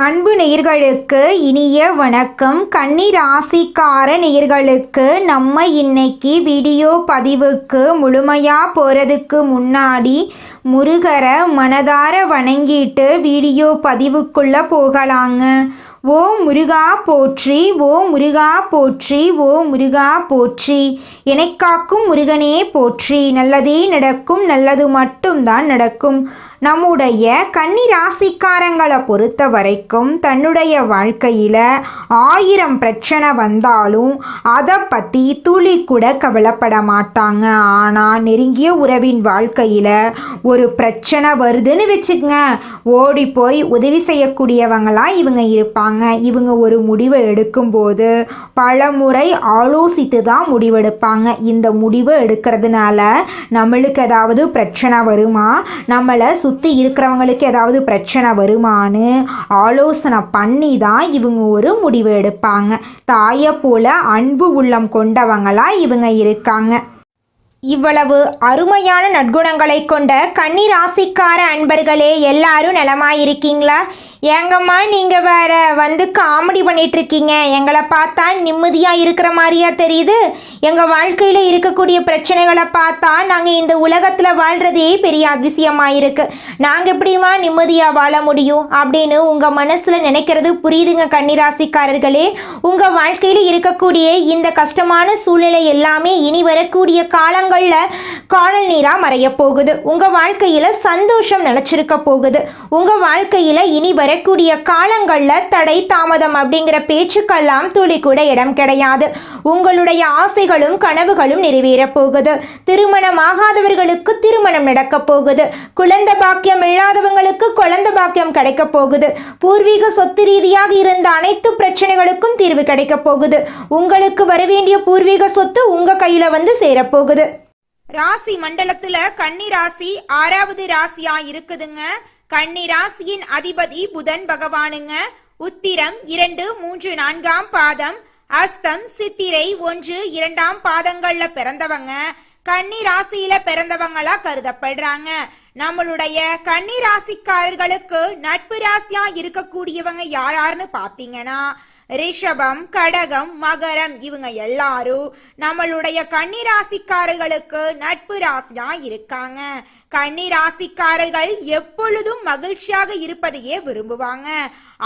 அன்பு நேயர்களுக்கு இனிய வணக்கம். கன்னி ராசிக்கார நேயர்களுக்கு நம்ம இன்னைக்கு வீடியோ பதிவுக்கு முழுமையாக போகிறதுக்கு முன்னாடி முருகரை மனதார வணங்கிட்டு வீடியோ பதிவுக்குள்ளே போகலாங்க. ஓ முருகா போற்றி, ஓ முருகா போற்றி, ஓ முருகா போற்றி, எனக்காக்கும் முருகனே போற்றி. நல்லதே நடக்கும், நல்லது மட்டும்தான் நடக்கும். நம்முடைய கன்னி ராசிக்காரங்களை பொறுத்த வரைக்கும் தன்னுடைய வாழ்க்கையில் 1000 பிரச்சனை வந்தாலும் அதை பற்றி துளி கூட கவலைப்பட மாட்டாங்க. ஆனால் நெருங்கிய உறவின் வாழ்க்கையில் ஒரு பிரச்சனை வருதுன்னு வச்சுக்கங்க, ஓடி போய் உதவி செய்யக்கூடியவங்களாம் இவங்க இருப்பாங்க. இவங்க ஒரு முடிவை எடுக்கும்போது பல முறை ஆலோசித்து தான் முடிவெடுப்பாங்க. இந்த முடிவை எடுக்கிறதுனால நம்மளுக்கு ஏதாவது பிரச்சனை வருமா, நம்மளை சுற்றி இருக்கிறவங்களுக்கு ஏதாவது பிரச்சனை வருமானு ஆலோசனை பண்ணி தான் இவங்க ஒரு முடிவு எடுப்பாங்க. தாயை போல அன்பு உள்ளம் கொண்டவங்களா இவங்க இருக்காங்க. இவ்வளவு அருமையான நற்குணங்களை கொண்ட கன்னி ராசிக்கார அன்பர்களே, எல்லாரும் நலமாயிருக்கீங்களா? ஏங்கம்மா நீங்கள் வேற வந்து காமெடி பண்ணிகிட்ருக்கீங்க, எங்களை பார்த்தா நிம்மதியாக இருக்கிற மாதிரியா தெரியுது? எங்கள் வாழ்க்கையில் இருக்கக்கூடிய பிரச்சனைகளை பார்த்தா நாங்கள் இந்த உலகத்தில் வாழ்கிறதே பெரிய அதிசயமாக இருக்குது, நாங்கள் எப்படிமா நிம்மதியாக வாழ முடியும் அப்படின்னு உங்கள் மனசில் நினைக்கிறது புரியுதுங்க கன்னிராசிக்காரர்களே. உங்கள் வாழ்க்கையில் இருக்கக்கூடிய இந்த கஷ்டமான சூழ்நிலை எல்லாமே இனி வரக்கூடிய காலங்களில் காணல் நீராக மறைய போகுது. உங்கள் வாழ்க்கையில் சந்தோஷம் நிலச்சிருக்க போகுது. உங்கள் வாழ்க்கையில் இனி வரக்கூடிய காலங்களில் தடை தாமதம் அப்படிங்கிற பேச்சுக்கெல்லாம் துளி கூட இடம் கிடையாது. உங்களுடைய ஆசைகளும் கனவுகளும் நிறைவேற போகுது. திருமணம் ஆகாதவர்களுக்கு திருமணம் நடக்க போகுது. குழந்தை பாக்கியம் இல்லாதவங்களுக்கு குழந்தை பாக்கியம் கிடைக்க போகுது. பூர்வீக சொத்து ரீதியாக இருந்த அனைத்து பிரச்சனைகளுக்கும் தீர்வு கிடைக்க போகுது. உங்களுக்கு வரவேண்டிய பூர்வீக சொத்து உங்க கையில வந்து சேரப்போகுது. ராசி மண்டலத்துல கன்னி ராசி 6வது ராசியா இருக்குதுங்க. கன்னி ராசியின் அதிபதி புதன் பகவானுங்க. உத்திரம் 2, 3, 4ஆம் பாதம், அஸ்தம், சித்திரை 1, 2ஆம் பாதங்கள்ல பிறந்தவங்க கன்னி ராசியில பிறந்தவங்களா கருதப்படுறாங்க. நம்மளுடைய கன்னி ராசிக்காரர்களுக்கு நட்பு ராசியா இருக்கக்கூடியவங்க யாருன்னு பாத்தீங்கன்னா ரிஷபம், கடகம், மகரம், இவங்க எல்லாரும் நம்மளுடைய கன்னி ராசிக்காரர்களுக்கு நட்பு ராசியா இருக்காங்க. கன்னி ராசிக்காரர்கள் எப்பொழுதும் மகிழ்ச்சியாக இருப்பதையே விரும்புவாங்க.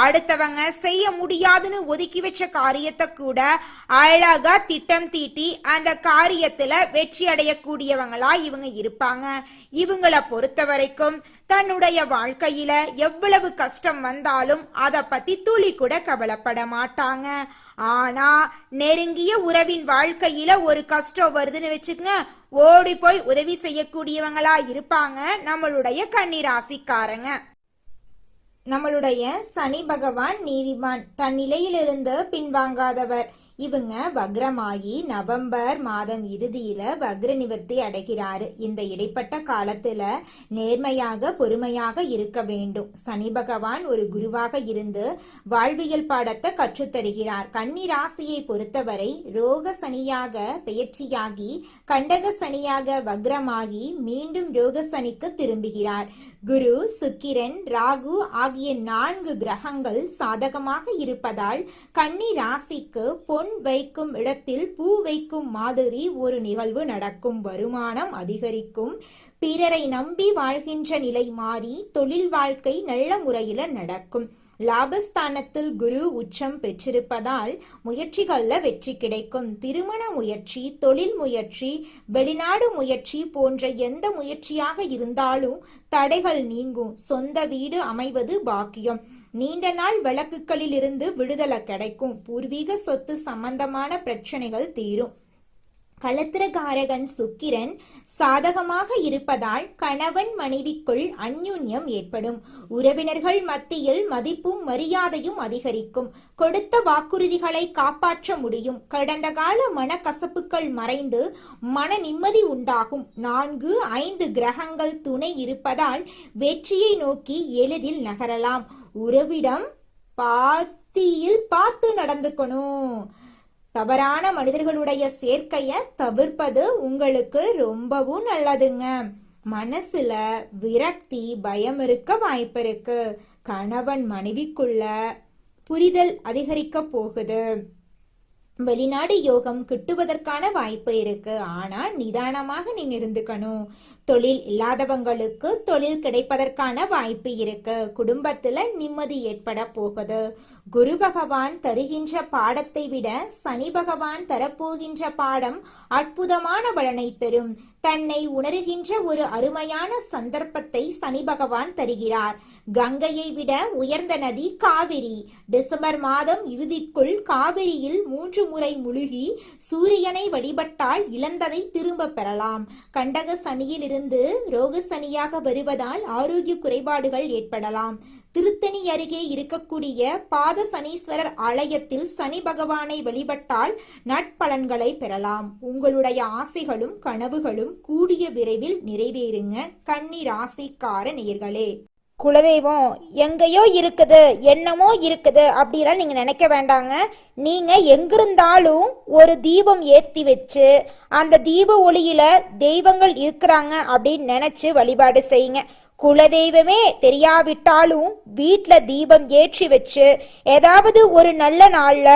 அடுத்தவங்க செய்ய முடியாதுன்னு ஒதுக்கி வச்ச காரியத்தை கூட அழகா திட்டம் தீட்டி அந்த காரியத்துல வெற்றி அடையக்கூடியவங்களா இவங்க இருப்பாங்க. இவங்களை பொறுத்த வரைக்கும் தன்னுடைய வாழ்க்கையில எவ்வளவு கஷ்டம் வந்தாலும் அதை பத்தி துளி கூட கவலைப்பட மாட்டாங்க. ஆனா நெருங்கிய உறவின் வாழ்க்கையில ஒரு கஷ்டம் வருதுன்னு வச்சுக்கங்க, ஓடி போய் உதவி செய்யக்கூடியவங்களா இருப்பாங்க நம்மளுடைய கன்னி ராசிக்காரங்க. நம்மளுடைய சனி பகவான் நீதிமான், தன் நிலையிலிருந்து பின்வாங்காதவர். இவங்க வக்ரமாயி நவம்பர் மாதம் இறுதியில வக்ர நிவர்த்தி அடைகிறாரு. இந்த இடைப்பட்ட காலத்துல நேர்மையாக பொறுமையாக இருக்க வேண்டும். சனி பகவான் ஒரு குருவாக இருந்து வாழ்வியல் பாடத்தை கற்றுத்தருகிறார். கன்னி ராசியை பொறுத்தவரை ரோக சனியாக பெயர்ச்சியாகி கண்டக சனியாக வக்ரமாகி மீண்டும் ரோக சனிக்கு திரும்புகிறார். குரு, சுக்கிரன், ராகு ஆகிய 4 கிரகங்கள் சாதகமாக இருப்பதால் கன்னி ராசிக்கு பொன் வைக்கும் இடத்தில் பூ வைக்கும் மாதிரி ஒரு நிகழ்வு நடக்கும். வருமானம் அதிகரிக்கும். பிறரை நம்பி வாழ்கின்ற நிலை மாறி தொழில் வாழ்க்கை நல்ல முறையில நடக்கும். லாபஸ்தானத்தில் குரு உச்சம் பெற்றிருப்பதால் முயற்சிகள்ல வெற்றி கிடைக்கும். திருமண முயற்சி, தொழில் முயற்சி, வெளிநாடு முயற்சி போன்ற எந்த முயற்சியாக இருந்தாலும் தடைகள் நீங்கும். சொந்த வீடு அமைவது பாக்கியம். நீண்ட நாள் வழக்குகளில் இருந்து விடுதலை கிடைக்கும். பூர்வீக சொத்து சம்பந்தமான பிரச்சனைகள் தீரும். களத்திரகாரகன் சுக்கிரன் சாதகமாக இருப்பதால் கணவன் மனைவிக்குள் அந்யுன்யம் ஏற்படும். உறவினர்கள் மத்தியில் மதிப்பும் மரியாதையும் அதிகரிக்கும். கொடுத்த வாக்குறுதிகளை காப்பாற்ற முடியும். கடந்த கால மனக்கசப்புகள் மறைந்து மன நிம்மதி உண்டாகும். 4, 5 கிரகங்கள் துணை இருப்பதால் வெற்றியை நோக்கி எளிதில் நகரலாம். உறவிடம் பாத்தியில் பார்த்து நடந்துக்கணும். தவறான மனிதர்களுடைய சேர்க்கையை தவிர்ப்பது உங்களுக்கு ரொம்பவும் நல்லதுங்க. மனசுல விரக்தி, பயம் இருக்க வாய்ப்பு இருக்கு. கணவன் மனைவிக்குள்ள புரிதல் அதிகரிக்க போகுது. வெளிநாடு யோகம் கிட்டுவதற்கான வாய்ப்பு இருக்கு. ஆனா நிதானமாக நீங்க இருந்துக்கணும். தொழில் இல்லாதவங்களுக்கு தொழில் கிடைப்பதற்கான வாய்ப்பு இருக்கு. குடும்பத்துல நிம்மதி ஏற்பட போகுது. குரு பகவான் தருகின்ற பாடத்தை விட சனி பகவான் தரப்போகின்ற பாடம் அற்புதமான பலனை தரும். தன்னை உணர்கின்ற ஒரு அருமையான சந்தர்ப்பத்தை சனி பகவான் தருகிறார். கங்கையை விட உயர்ந்த நதி காவிரி. டிசம்பர் மாதம் இறுதிக்குள் காவிரியில் 3 முறை முழுகி சூரியனை வழிபட்டால் இழந்ததை திரும்ப பெறலாம். கண்டக சனியில் இருந்து ரோக சனியாக வருவதால் ஆரோக்கிய குறைபாடுகள் ஏற்படலாம். திருத்தணி அருகே இருக்கக்கூடிய பாத சனீஸ்வரர் ஆலயத்தில் சனி பகவானை வழிபட்டால் நட்பலன்களை பெறலாம். உங்களுடைய ஆசைகளும் கனவுகளும் கூடிய விரைவில் நிறைவேறுங்க கன்னி ராசிக்கார நேயர்களே. குலதெய்வம் எங்கேயோ இருக்குது, என்னமோ இருக்குது அப்படிலாம் நீங்க நினைக்க வேண்டாங்க. நீங்க எங்கிருந்தாலும் ஒரு தீபம் ஏற்றி வச்சு அந்த தீப ஒளியில தெய்வங்கள் இருக்கிறாங்க அப்படின்னு நினைச்சு வழிபாடு செய்யுங்க. குலதெய்வமே தெரியாவிட்டாலும் வீட்டில் தீபம் ஏற்றி வச்சு ஏதாவது ஒரு நல்ல நாள்ல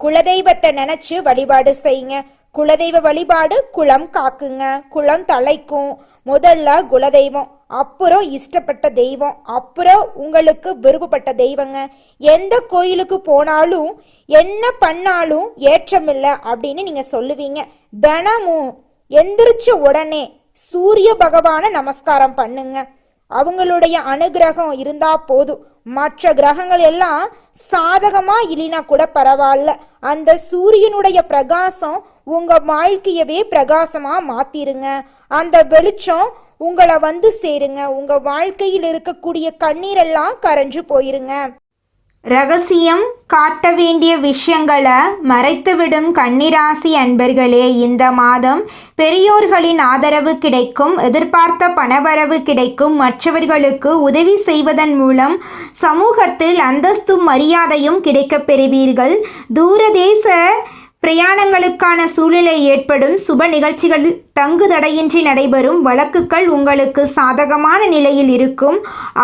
குலதெய்வத்தை நினைச்சு வழிபாடு செய்யுங்க. குலதெய்வ வழிபாடு குலம் காக்குங்க, குலம் தலைக்கும். முதல்ல குலதெய்வம், அப்புறம் இஷ்டப்பட்ட தெய்வம், அப்புறம் உங்களுக்கு விருப்பப்பட்ட தெய்வங்க. எந்த கோயிலுக்கு போனாலும் என்ன பண்ணாலும் ஏற்றமில்லை அப்படின்னு நீங்க சொல்லுவீங்க. தினமும் எந்திரிச்ச உடனே சூரிய பகவான நமஸ்காரம் பண்ணுங்க. அவங்களுடைய அனுகிரகம் இருந்தா போதும். மற்ற கிரகங்கள் எல்லாம் சாதகமா இல்லைனா கூட பரவாயில்ல. அந்த சூரியனுடைய பிரகாசம் உங்க வாழ்க்கையவே பிரகாசமா மாத்திருங்க. அந்த வெளிச்சம் உங்களை வந்து சேருங்க. உங்க வாழ்க்கையில் இருக்கக்கூடிய கண்ணீரெல்லாம் கரைஞ்சு போயிருங்க. ரகசியம் காட்ட வேண்டிய விஷயங்களை மறைத்துவிடும் கன்னிராசி அன்பர்களே, இந்த மாதம் பெரியோர்களின் ஆதரவு கிடைக்கும். எதிர்பார்த்த பணவரவு கிடைக்கும். மற்றவர்களுக்கு உதவி செய்வதன் மூலம் சமூகத்தில் அந்தஸ்தும் மரியாதையும் கிடைக்கப் பெறுவீர்கள். தூரதேச பிரயாணங்களுக்கான சூழ்நிலை ஏற்படும். சுப நிகழ்ச்சிகள் தங்குதடையின்றி நடைபெறும். வழக்குகள் உங்களுக்கு சாதகமான நிலையில் இருக்கும்.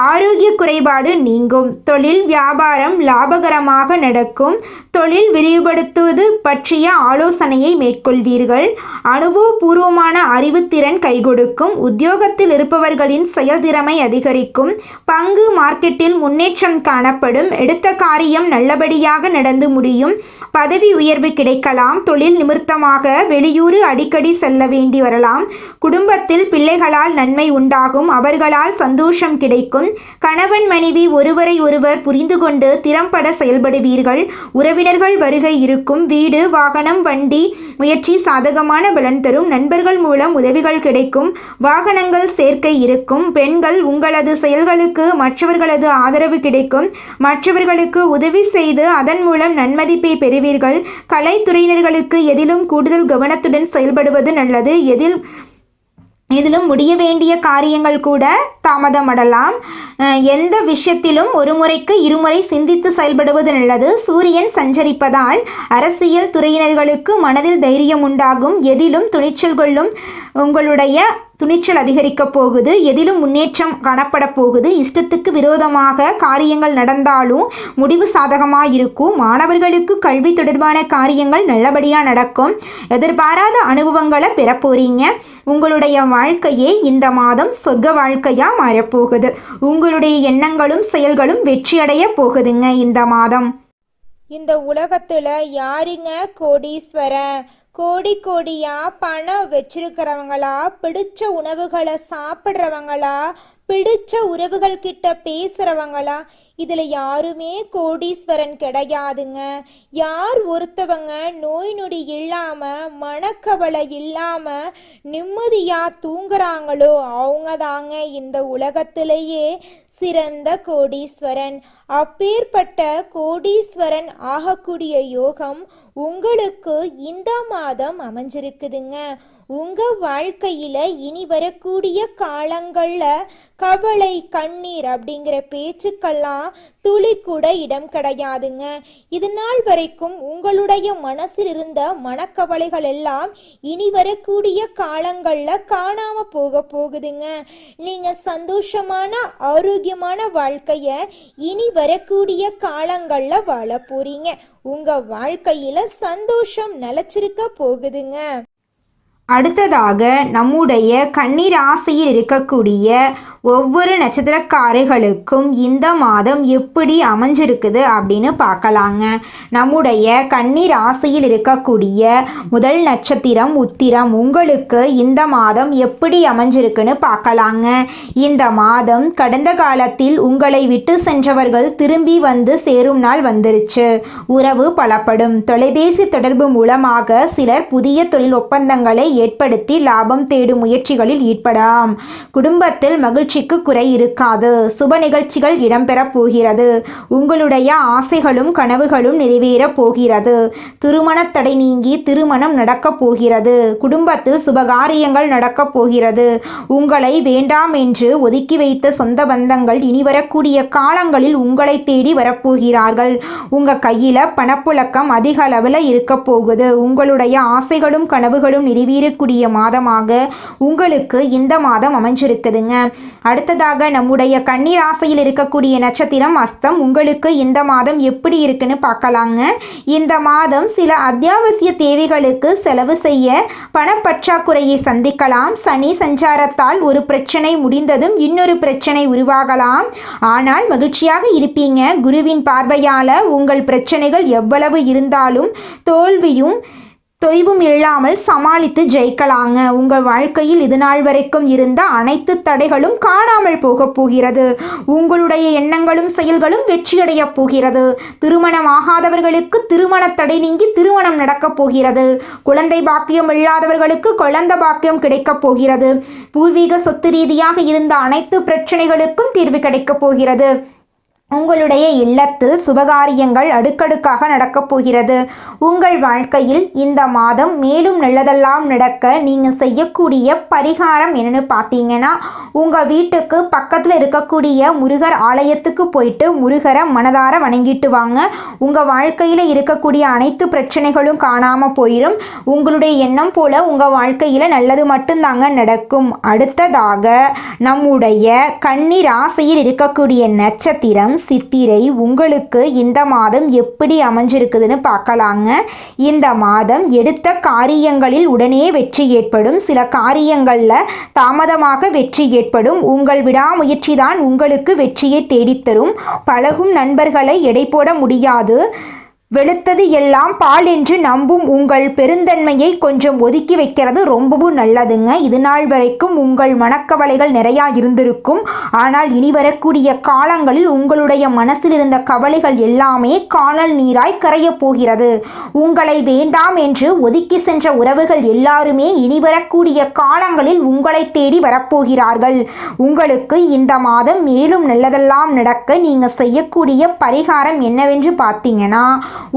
ஆரோக்கிய குறைபாடு நீங்கும். தொழில் வியாபாரம் லாபகரமாக நடக்கும். தொழில் விரிவுபடுத்துவது பற்றிய ஆலோசனையை மேற்கொள்வீர்கள். அனுபவபூர்வமான அறிவுத்திறன் கைகொடுக்கும். உத்தியோகத்தில் இருப்பவர்களின் செயல்திறமை அதிகரிக்கும். பங்கு மார்க்கெட்டில் முன்னேற்றம் காணப்படும். எடுத்த காரியம் நல்லபடியாக நடந்து முடியும். பதவி உயர்வு கிடைக்கலாம். தொழில் நிமித்தமாக வெளியூர் அடிக்கடி செல்ல வேண்டி வரலாம். குடும்பத்தில் பிள்ளைகளால் நன்மை உண்டாகும். அவர்களால் சந்தோஷம் கிடைக்கும். கணவன் மனைவி ஒருவரை ஒருவர் புரிந்து கொண்டு திறம்பட செயல்படுவீர்கள். உறவினர்கள் வருகை இருக்கும். வீடு வாகனம் வண்டி முயற்சி சாதகமான பலன் தரும். நண்பர்கள் மூலம் உதவிகள் கிடைக்கும். வாகனங்கள் சேர்க்கை இருக்கும். பெண்கள் உங்களது செயல்களுக்கு மற்றவர்களது ஆதரவு கிடைக்கும். மற்றவர்களுக்கு உதவி செய்து அதன் மூலம் நன்மதிப்பை பெறுவீர்கள். கலைத்துறையினர்களுக்கு எதிலும் கூடுதல் கவனத்துடன் செயல்படுவது நல்லது. எதிலும் முடிய வேண்டிய காரியங்கள் கூட தாமதமடலாம். எந்த விஷயத்திலும் ஒரு முறைக்கு இருமுறை சிந்தித்து செயல்படுவது நல்லது. சூரியன் சஞ்சரிப்பதால் அரசியல் துறையினர்களுக்கு மனதில் தைரியம் உண்டாகும். எதிலும் துணிச்சல் கொள்ளும். உங்களுடைய துணிச்சல் அதிகரிக்க போகுது. எதிலும் முன்னேற்றம் காணப்பட போகுது. இஷ்டத்துக்கு விரோதமாக காரியங்கள் நடந்தாலும் முடிவு சாதகமாக இருக்கும். மாணவர்களுக்கு கல்வி தொடர்பான காரியங்கள் நல்லபடியாக நடக்கும். எதிர்பாராத அனுபவங்களை பெற போறீங்க. உங்களுடைய வாழ்க்கையே இந்த மாதம் சொர்க்க வாழ்க்கையாக மாறப்போகுது. உங்களுடைய எண்ணங்களும் செயல்களும் வெற்றியடைய போகுதுங்க இந்த மாதம். இந்த உலகத்துல யாருங்க கோடீஸ்வரன்? கோடியா பணம் வச்சிருக்கிறவங்களா, பிடிச்ச உணவுகளை சாப்பிட்றவங்களா, பிடிச்ச உறவுகள் கிட்ட பேசுறவங்களா? இதுல யாருமே கோடீஸ்வரன் கிடையாதுங்க. யார் ஒருத்தவங்க நோய் நொடி இல்லாம மனக்கவலை இல்லாம நிம்மதியா தூங்குறாங்களோ அவங்க தாங்க இந்த உலகத்திலேயே சிறந்த கோடீஸ்வரன். அப்பேற்பட்ட கோடீஸ்வரன் ஆகக்கூடிய யோகம் உங்களுக்கு இந்த மாதம் அமைஞ்சிருக்குதுங்க. உங்கள் வாழ்க்கையில் இனி வரக்கூடிய காலங்களில் கவலை கண்ணீர் அப்படிங்கிற பேச்சுக்கெல்லாம் துளி கூட இடம் கிடையாதுங்க. இது நாள் வரைக்கும் உங்களுடைய மனசில் இருந்த மனக்கவலைகள் எல்லாம் இனி வரக்கூடிய காலங்களில் காணாம போகுதுங்க. நீங்கள் சந்தோஷமான ஆரோக்கியமான வாழ்க்கையை இனி வரக்கூடிய காலங்களில் வாழ போறீங்க. உங்கள் வாழ்க்கையில் சந்தோஷம் நிலைச்சிருக்க போகுதுங்க. அடுத்ததாக நம்முடைய கன்னி ராசியில் இருக்கக்கூடிய ஒவ்வொரு நட்சத்திரக்காரர்களுக்கும் இந்த மாதம் எப்படி அமைஞ்சிருக்குது அப்படின்னு பார்க்கலாங்க. நம்முடைய கன்னி ராசியில் இருக்கக்கூடிய முதல் நட்சத்திரம் உத்திரம். உங்களுக்கு இந்த மாதம் எப்படி அமைஞ்சிருக்குன்னு பார்க்கலாங்க. இந்த மாதம் கடந்த காலத்தில் உங்களை விட்டு சென்றவர்கள் திரும்பி வந்து சேரும் நாள் வந்துருச்சு. உறவு பலப்படும். தொலைபேசி தொடர்பு மூலமாக சிலர் புதிய தொழில் ஒப்பந்தங்களை ஏற்படுத்தி லாபம் தேடும் முயற்சிகளில் ஈடுபடலாம். குடும்பத்தில் மகிழ்ச்சிக்கு குறை இருக்காது. சுப நிகழ்ச்சிகள் இடம்பெறப் போகிறது. உங்களுடைய ஆசைகளும் கனவுகளும் நிறைவேறப் போகிறது. திருமண தடை நீங்கி திருமணம் நடக்கப் போகிறது. குடும்பத்தில் சுபகாரியங்கள் நடக்கப் போகிறது. உங்களை வேண்டாம் என்று ஒதுக்கி வைத்த சொந்த பந்தங்கள் இனி வரக்கூடிய காலங்களில் உங்களை தேடி வரப்போகிறார்கள். உங்க கையில பணப்புழக்கம் அதிக அளவில் இருக்க போகுது. உங்களுடைய ஆசைகளும் கனவுகளும் நிறைவேறக்கூடிய மாதமாக உங்களுக்கு இந்த மாதம் அமைஞ்சிருக்குதுங்க. அடுத்ததாக நம்முடைய கன்னி ராசியில் இருக்கக்கூடிய நட்சத்திரம் அஸ்தம். உங்களுக்கு இந்த மாதம் எப்படி இருக்குன்னு பார்க்கலாங்க. இந்த மாதம் சில அத்தியாவசிய தேவைகளுக்கு செலவு செய்ய பணப்பற்றாக்குறையை சந்திக்கலாம். சனி சஞ்சாரத்தால் ஒரு பிரச்சனை முடிந்ததும் இன்னொரு பிரச்சனை உருவாகலாம். ஆனால் மகிழ்ச்சியாக இருப்பீங்க. குருவின் பார்வையால் உங்கள் பிரச்சனைகள் எவ்வளவு இருந்தாலும் தோல்வியும் தொய்வும் இல்லாமல் சமாளித்து ஜெயிக்கலாங்க. உங்கள் வாழ்க்கையில் இது நாள் வரைக்கும் இருந்த அனைத்து தடைகளும் காணாமல் போகப் போகிறது. உங்களுடைய எண்ணங்களும் செயல்களும் வெற்றியடைய போகிறது. திருமணமாகாதவர்களுக்கு திருமண தடை நீங்கி திருமணம் நடக்கப் போகிறது. குழந்தை பாக்கியம் இல்லாதவர்களுக்கு குழந்தை பாக்கியம் கிடைக்கப் போகிறது. பூர்வீக சொத்து ரீதியாக இருந்த அனைத்து பிரச்சனைகளுக்கும் தீர்வு கிடைக்கப் போகிறது. உங்களுடைய இல்லத்தில் சுபகாரியங்கள் அடுக்கடுக்காக நடக்கப் போகிறது. உங்கள் வாழ்க்கையில் இந்த மாதம் மேலும் நல்லதெல்லாம் நடக்க நீங்கள் செய்யக்கூடிய பரிகாரம் என்னன்னு பார்த்தீங்கன்னா, உங்கள் வீட்டுக்கு பக்கத்தில் இருக்கக்கூடிய முருகர் ஆலயத்துக்கு போயிட்டு முருகரை மனதார வணங்கிட்டு வாங்க. உங்கள் வாழ்க்கையில் இருக்கக்கூடிய அனைத்து பிரச்சனைகளும் காணாமல் போயிடும். உங்களுடைய எண்ணம் போல உங்கள் வாழ்க்கையில் நல்லது மட்டும்தாங்க நடக்கும். அடுத்ததாக நம்முடைய கன்னி ராசியில் இருக்கக்கூடிய நட்சத்திரம் சித்திரை. உங்களுக்கு இந்த மாதம் எப்படி அமைஞ்சிருக்குதுன்னு பார்க்கலாங்க. இந்த மாதம் எடுத்த காரியங்களில் உடனே வெற்றி ஏற்படும். சில காரியங்களில் தாமதமாக வெற்றி ஏற்படும். உங்கள் விடாமுயற்சி தான் உங்களுக்கு வெற்றியை தேடித்தரும். பழகும் நண்பர்களை எடை போட முடியாது. வெளுத்தது எல்லாம் பால் என்று நம்பும் உங்கள் பெருந்தன்மையை கொஞ்சம் ஒதுக்கி வைக்கிறது ரொம்பவும் நல்லதுங்க. இது நாள் வரைக்கும் உங்கள் மனக்கவலைகள் நிறையா இருந்திருக்கும். ஆனால் இனி வரக்கூடிய காலங்களில் உங்களுடைய மனசில் இருந்த கவலைகள் எல்லாமே காணல் நீராய் கரையப் போகிறது. உங்களை வேண்டாம் என்று ஒதுக்கி சென்ற உறவுகள் எல்லாருமே இனி வரக்கூடிய காலங்களில் உங்களை தேடி வரப்போகிறார்கள். உங்களுக்கு இந்த மாதம் மேலும் நல்லதெல்லாம் நடக்க நீங்கள் செய்யக்கூடிய பரிகாரம் என்னவென்று பார்த்தீங்கன்னா,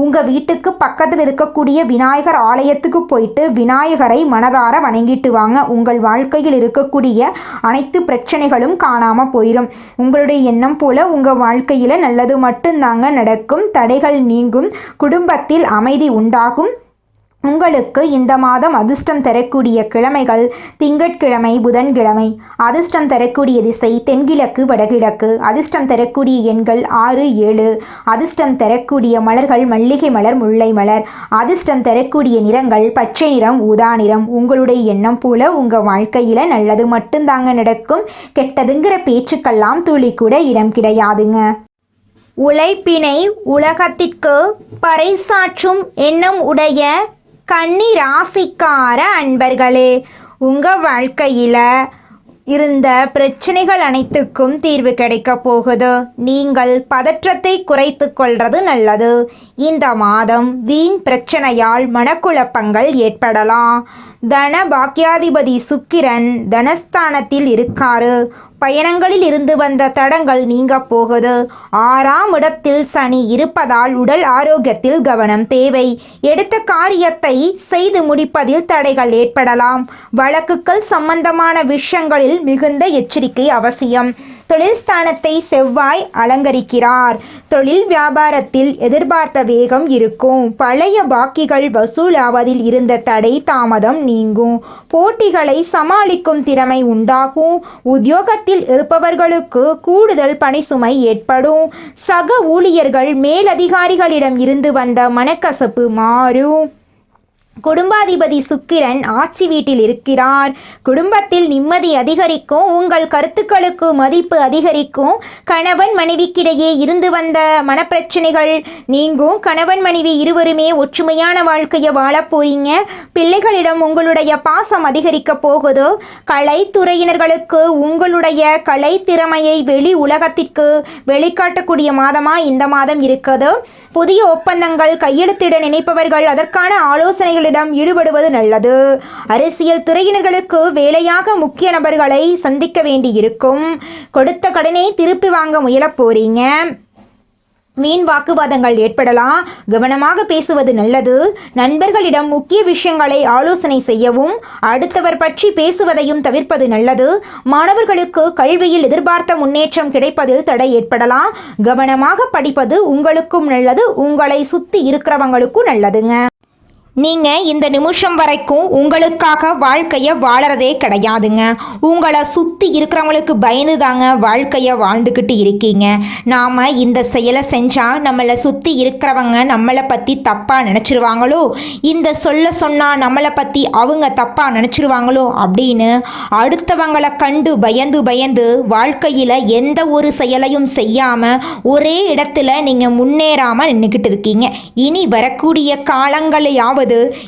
உங்கள் வீட்டுக்கு பக்கத்தில் இருக்கக்கூடிய விநாயகர் ஆலயத்துக்கு போயிட்டு விநாயகரை மனதார வணங்கிட்டு வாங்க. உங்கள் வாழ்க்கையில் இருக்கக்கூடிய அனைத்து பிரச்சனைகளும் காணாமல் போயிடும். உங்களுடைய எண்ணம் போல உங்கள் வாழ்க்கையில் நல்லது மட்டும்தாங்க நடக்கும். தடைகள் நீங்கும். குடும்பத்தில் அமைதி உண்டாகும். உங்களுக்கு இந்த மாதம் அதிர்ஷ்டம் தரக்கூடிய கிழமைகள் திங்கட்கிழமை, புதன்கிழமை. அதிர்ஷ்டம் தரக்கூடிய திசை தென்கிழக்கு, வடகிழக்கு. அதிர்ஷ்டம் தரக்கூடிய எண்கள் 6, 7. அதிர்ஷ்டம் தரக்கூடிய மலர்கள் மல்லிகை மலர், முல்லை மலர். அதிர்ஷ்டம் தரக்கூடிய நிறங்கள் பச்சை நிறம், ஊதா நிறம். உங்களுடைய எண்ணம் போல உங்கள் வாழ்க்கையில் நல்லது மட்டும்தாங்க நடக்கும். கெட்டதுங்கிற பேச்சுக்கெல்லாம் துளி கூட இடம் கிடையாதுங்க. உழைப்பினை உலகத்திற்கு பறைசாற்றும் எண்ணம் உடைய கன்னி ராசிக்கார அன்பர்களே, உங்கள் வாழ்க்கையில் இருந்த பிரச்சனைகள் அனைத்துக்கும் தீர்வு கிடைக்க போகுது. நீங்கள் பதற்றத்தை குறைத்து கொள்வது நல்லது. இந்த மாதம் வீண் பிரச்சனையால் மனக்குழப்பங்கள் ஏற்படலாம். தன பாக்கியாதிபதி சுக்கிரன் தனஸ்தானத்தில் இருக்காரு. பயணங்களில் இருந்து வந்த தடங்கள் நீங்க போகுது. 6ஆம் இடத்தில் சனி இருப்பதால் உடல் ஆரோக்கியத்தில் கவனம் தேவை. எடுத்த காரியத்தை செய்து முடிப்பதில் தடைகள் ஏற்படலாம். வழக்குகள் சம்பந்தமான விஷயங்களில் மிகுந்த எச்சரிக்கை அவசியம். தொழில் ஸ்தானத்தை செவ்வாய் அலங்கரிக்கிறார். தொழில் வியாபாரத்தில் எதிர்பார்த்த வேகம் இருக்கும். பழைய பாக்கிகள் வசூலாவதில் இருந்த தடை தாமதம் நீங்கும். போட்டிகளை சமாளிக்கும் திறமை உண்டாகும். உத்தியோகத்தில் இருப்பவர்களுக்கு கூடுதல் பணிசுமை ஏற்படும். சக ஊழியர்கள் மேலதிகாரிகளிடம் இருந்து வந்த மனக்கசப்பு மாறும். குடும்பாதிபதி சுக்கிரன் ஆட்சி வீட்டில் இருக்கிறார். குடும்பத்தில் நிம்மதி அதிகரிக்கும். உங்கள் கருத்துக்களுக்கு மதிப்பு அதிகரிக்கும். கணவன் மனைவிக்கிடையே இருந்து வந்த மனப்பிரச்சனைகள் நீங்கும். கணவன் மனைவி இருவருமே ஒற்றுமையான வாழ்க்கையை வாழ போறீங்க. பிள்ளைகளிடம் உங்களுடைய பாசம் அதிகரிக்க போகுது. கலைத்துறையினர்களுக்கு உங்களுடைய கலை திறமையை வெளி உலகத்திற்கு வெளிக்காட்டக்கூடிய மாதமாக இந்த மாதம் இருக்குது. புதிய ஒப்பந்தங்கள் கையெழுத்திட நினைப்பவர்கள் அதற்கான ஆலோசனைகளிடம் ஈடுபடுவது நல்லது. அரசியல் துறையினர்களுக்கு வேலையாக முக்கிய நபர்களை சந்திக்க வேண்டியிருக்கும். கொடுத்த கடனை திருப்பி வாங்க முயல போறீங்க. வீண் வாக்குவாதங்கள் ஏற்படலாம். கவனமாக பேசுவது நல்லது. நண்பர்களிடம் முக்கிய விஷயங்களை ஆலோசனை செய்யவும் அடுத்தவர் பற்றி பேசுவதையும் தவிர்ப்பது நல்லது. மாணவர்களுக்கு கல்வியில் எதிர்பார்த்த முன்னேற்றம் கிடைப்பதில் தடை ஏற்படலாம். கவனமாக படிப்பது உங்களுக்கும் நல்லது, உங்களை சுற்றி இருக்கிறவங்களுக்கும் நல்லதுங்க. நீங்கள் இந்த நிமிஷம் வரைக்கும் உங்களுக்காக வாழ்க்கையை வாழறதே கிடையாதுங்க. உங்களை சுற்றி இருக்கிறவங்களுக்கு பயந்து தாங்க வாழ்க்கையை வாழ்ந்துக்கிட்டு இருக்கீங்க. நாம் இந்த செயலை செஞ்சால் நம்மளை சுற்றி இருக்கிறவங்க நம்மளை பற்றி தப்பாக நினச்சிருவாங்களோ, இந்த சொன்னால் நம்மளை பற்றி அவங்க தப்பாக நினச்சிருவாங்களோ அப்படின்னு அடுத்தவங்களை கண்டு பயந்து வாழ்க்கையில் எந்த ஒரு செயலையும் செய்யாமல் ஒரே இடத்துல நீங்கள் முன்னேறாமல் நின்றுக்கிட்டு இருக்கீங்க. இனி வரக்கூடிய காலங்களையாவது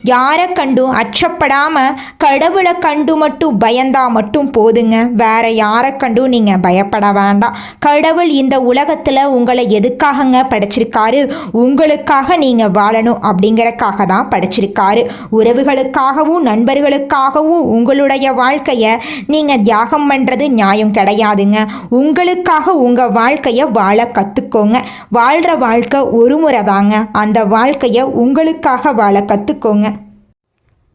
யாரை கண்டும் அச்சப்படாம கடவுளை கண்டு மட்டும் பயந்தா மட்டும் போதுங்க. வேற யாரை கண்டும் நீங்க பயப்பட வேண்டாம். கடவுள் இந்த உலகத்துல உங்களை எதுக்காகங்க படைச்சிருக்காரு? உங்களுக்காக நீங்க வாழணும் அப்படிங்கறக்காக தான் படைச்சிருக்காரு. உறவுகளுக்காகவும் நண்பர்களுக்காகவும் உங்களுடைய வாழ்க்கைய நீங்க தியாகம் பண்றது நியாயம் கிடையாதுங்க. உங்களுக்காக உங்க வாழ்க்கைய வாழ கத்துக்கோங்க. வாழ்ற வாழ்க்கை ஒரு முறை தாங்க. அந்த வாழ்க்கைய உங்களுக்காக வாழ கத்துக்கோங்க.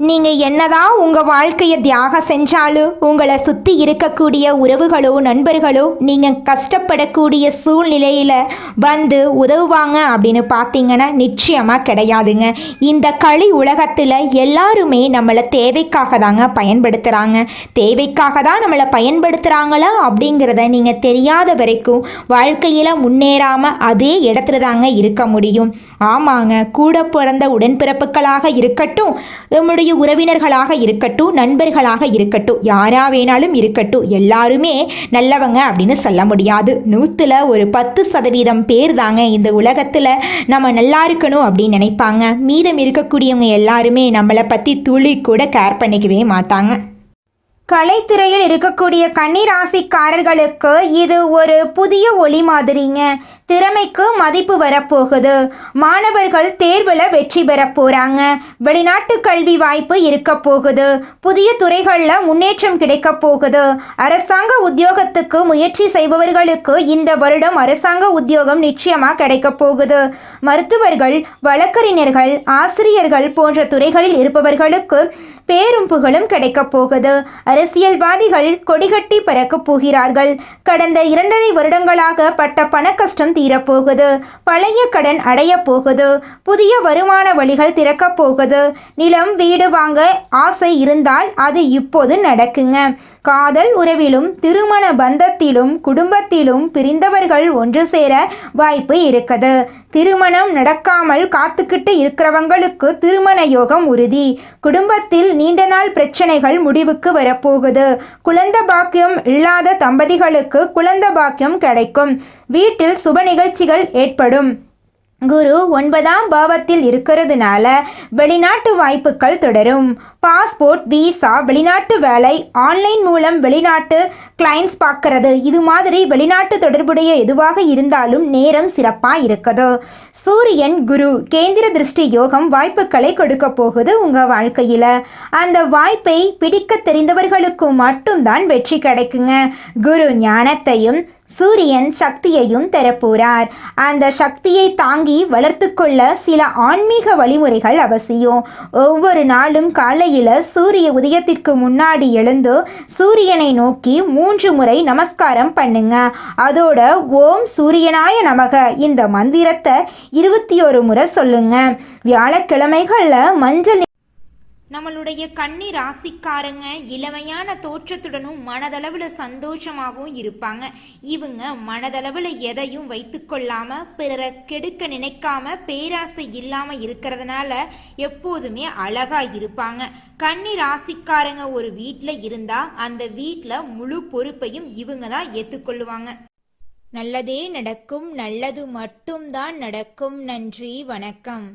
நீங்கள் என்னதான் உங்கள் வாழ்க்கையை தியாகம் செஞ்சாலும் உங்களை சுற்றி இருக்கக்கூடிய உறவுகளோ நண்பர்களோ நீங்கள் கஷ்டப்படக்கூடிய சூழ்நிலையில் வந்து உதவுவாங்க அப்படின்னு பார்த்தீங்கன்னா நிச்சயமாக கிடையாதுங்க. இந்த களி உலகத்தில் எல்லாருமே நம்மளை தேவைக்காக தாங்க பயன்படுத்துகிறாங்க. தேவைக்காக தான் நம்மளை பயன்படுத்துகிறாங்களா அப்படிங்கிறத நீங்கள் தெரியாத வரைக்கும் வாழ்க்கையில் முன்னேறாமல் அதே இடத்துல தாங்க இருக்க முடியும். ஆமாங்க, கூட பிறந்த உடன்பிறப்புகளாக இருக்கட்டும், நம்முடைய உறவினர்களாக இருக்கட்டும், நண்பர்களாக இருக்கட்டும், யாரா வேணாலும் இருக்கட்டும், எல்லாருமே நல்லவங்க அப்படின்னு சொல்ல முடியாது. 100ல் ஒரு 10% பேர் தாங்க இந்த உலகத்தில் நம்ம நல்லா இருக்கணும் அப்படின்னு நினைப்பாங்க. மீதம் இருக்கக்கூடியவங்க எல்லாருமே நம்மளை பற்றி துளி கூட கேர் பண்ணிக்கவே மாட்டாங்க. கலைத்துறையில் இருக்கக்கூடிய கன்னிராசிக்காரர்களுக்கு இது ஒரு புதிய ஒளி மாதிரிங்க. திறமைக்கு மதிப்பு வரப்போகுது. மாணவர்கள் தேர்வில் வெற்றி பெற போகிறாங்க. வெளிநாட்டு கல்வி வாய்ப்பு இருக்க போகுது. புதிய துறைகளில் முன்னேற்றம் கிடைக்க போகுது. அரசாங்க உத்தியோகத்துக்கு முயற்சி செய்பவர்களுக்கு இந்த வருடம் அரசாங்க உத்தியோகம் நிச்சயமாக கிடைக்க போகுது. மருத்துவர்கள், வழக்கறிஞர்கள், ஆசிரியர்கள் போன்ற துறைகளில் இருப்பவர்களுக்கு பேரும் புகழும் கிடைக்கப் போகுது. அரசியல்வாதிகள் கொடிகட்டி பறக்கப் போகிறார்கள். கடந்த 2.5 வருடங்களாக பட்ட பண கஷ்டம் தீரப்போகுது. பழைய கடன் அடைய போகுது. புதிய வருமான வழிகள் திறக்கப் போகுது. நிலம், வீடு வாங்க ஆசை இருந்தால் அது இப்போது நடக்குங்க. காதல் உறவிலும் திருமண பந்தத்திலும் குடும்பத்திலும் பிரிந்தவர்கள் ஒன்று சேர வாய்ப்பு இருக்குது. திருமணம் நடக்காமல் காத்துக்கிட்டு இருக்கிறவங்களுக்கு திருமண யோகம் உறுதி. குடும்பத்தில் நீண்ட நாள் பிரச்சனைகள் முடிவுக்கு வரப்போகுது. குழந்தை பாக்கியம் இல்லாத தம்பதிகளுக்கு குழந்தை பாக்கியம் கிடைக்கும். வீட்டில் சுப நிகழ்ச்சிகள் ஏற்படும். குரு 9ஆம் பாவத்தில் இருக்கிறதுனால வெளிநாட்டு வாய்ப்புகள் தொடரும். பாஸ்போர்ட், விசா, வெளிநாட்டு வேலை, ஆன்லைன் மூலம் வெளிநாட்டு கிளைண்ட்ஸ் பார்க்கறது, இது மாதிரி வெளிநாட்டு தொடர்புடைய எதுவாக இருந்தாலும் நேரம் சிறப்பாக இருக்குது. சூரியன் குரு கேந்திர திருஷ்டி யோகம் வாய்ப்புகளை கொடுக்க போகுது உங்கள் வாழ்க்கையில். அந்த வாய்ப்பை பிடிக்க தெரிந்தவர்களுக்கு மட்டும்தான் வெற்றி கிடைக்குங்க. குரு ஞானத்தையும் சூரியன் சக்தியையும் தரப்போறார். அந்த சக்தியை தாங்கி வளர்த்து கொள்ள சில ஆன்மீக வழிமுறைகள் அவசியம். ஒவ்வொரு நாளும் காலையில் சூரிய உதயத்திற்கு முன்னாடி எழுந்து சூரியனை நோக்கி 3 முறை நமஸ்காரம் பண்ணுங்க. அதோட ஓம் சூரியனாய நமக இந்த மந்திரத்தை 21 முறை சொல்லுங்க. வியாழக்கிழமைகளில் மஞ்சள் நம்மளுடைய கன்னி ராசிக்காரங்க இளமையான தோற்றத்துடனும் மனதளவில் சந்தோஷமாகவும் இருப்பாங்க. இவங்க மனதளவில் எதையும் வைத்து கொள்ளாம பிறரை கெடுக்க நினைக்காம பேராசை இல்லாம இருக்கிறதுனால எப்போதுமே அழகா இருப்பாங்க. கன்னி ராசிக்காரங்க ஒரு வீட்டில் இருந்தா அந்த வீட்டில் முழு பொறுப்பையும் இவங்க தான் ஏற்றுக்கொள்ளுவாங்க. நல்லதே நடக்கும், நல்லது மட்டும்தான் நடக்கும். நன்றி, வணக்கம்.